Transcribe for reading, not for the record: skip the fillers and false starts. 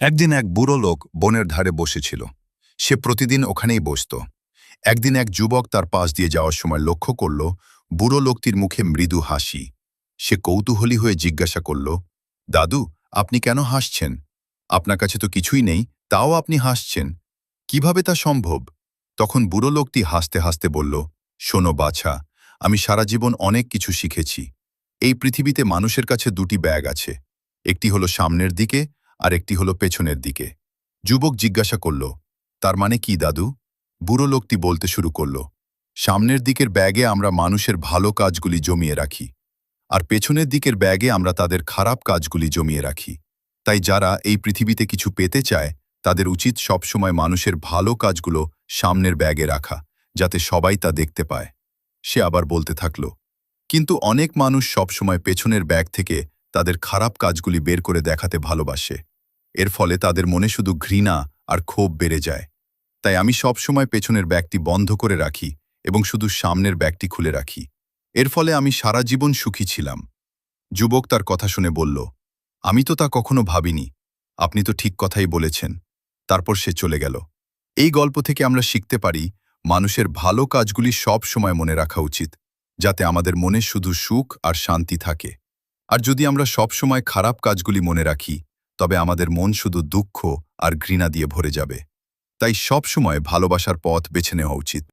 একদিন এক বুড়ো লোক বনের ধারে বসেছিল। সে প্রতিদিন ওখানেই বসত। একদিন এক যুবক তার পাশ দিয়ে যাওয়ার সময় লক্ষ্য করল বুড়ো লোকটির মুখে মৃদু হাসি। সে কৌতূহলী হয়ে জিজ্ঞাসা করল, দাদু, আপনি কেন হাসছেন? আপনার কাছে তো কিছুই নেই, তাও আপনি হাসছেন, কিভাবে তা সম্ভব? তখন বুড়ো লোকটি হাসতে হাসতে বলল, শোনো বাছা, আমি সারা জীবন অনেক কিছু শিখেছি। এই পৃথিবীতে মানুষের কাছে দুটি ব্যাগ আছে, একটি হলো সামনের দিকে আর একটি হলো পেছনের দিকে। যুবক জিজ্ঞাসা করল, তার মানে কি দাদু? বুড়ো লোকটি বলতে শুরু করল, সামনের দিকের ব্যাগে আমরা মানুষের ভালো কাজগুলি জমিয়ে রাখি, আর পেছনের দিকের ব্যাগে আমরা তাদের খারাপ কাজগুলি জমিয়ে রাখি। তাই যারা এই পৃথিবীতে কিছু পেতে চায় তাদের উচিত সবসময় মানুষের ভালো কাজগুলো সামনের ব্যাগে রাখা, যাতে সবাই তা দেখতে পায়। সে আবার বলতে থাকল, কিন্তু অনেক মানুষ সবসময় পেছনের ব্যাগ থেকে তাদের খারাপ কাজগুলি বের করে দেখাতে ভালোবাসে। এর ফলে তাদের মনে শুধু ঘৃণা আর ক্ষোভ বেড়ে যায়। তাই আমি সবসময় পেছনের ব্যাগটি বন্ধ করে রাখি এবং শুধু সামনের ব্যাগটি খুলে রাখি। এর ফলে আমি সারা জীবন সুখী ছিলাম। যুবক তার কথা শুনে বলল, আমি তো তা কখনো ভাবিনি। আপনি তো ঠিক কথাই বলেছেন। তারপর সে চলে গেল। এই গল্প থেকে আমরা শিখতে পারি, মানুষের ভালো কাজগুলি সব সময় মনে রাখা উচিত, যাতে আমাদের মনে শুধু সুখ আর শান্তি থাকে। আর যদি আমরা সব সময় খারাপ কাজগুলি মনে রাখি, তবে আমাদের মন শুধু দুঃখ আর ঘৃণা দিয়ে ভরে যাবে। তাই সব সময় ভালোবাসার পথ বেছে নেওয়া উচিত।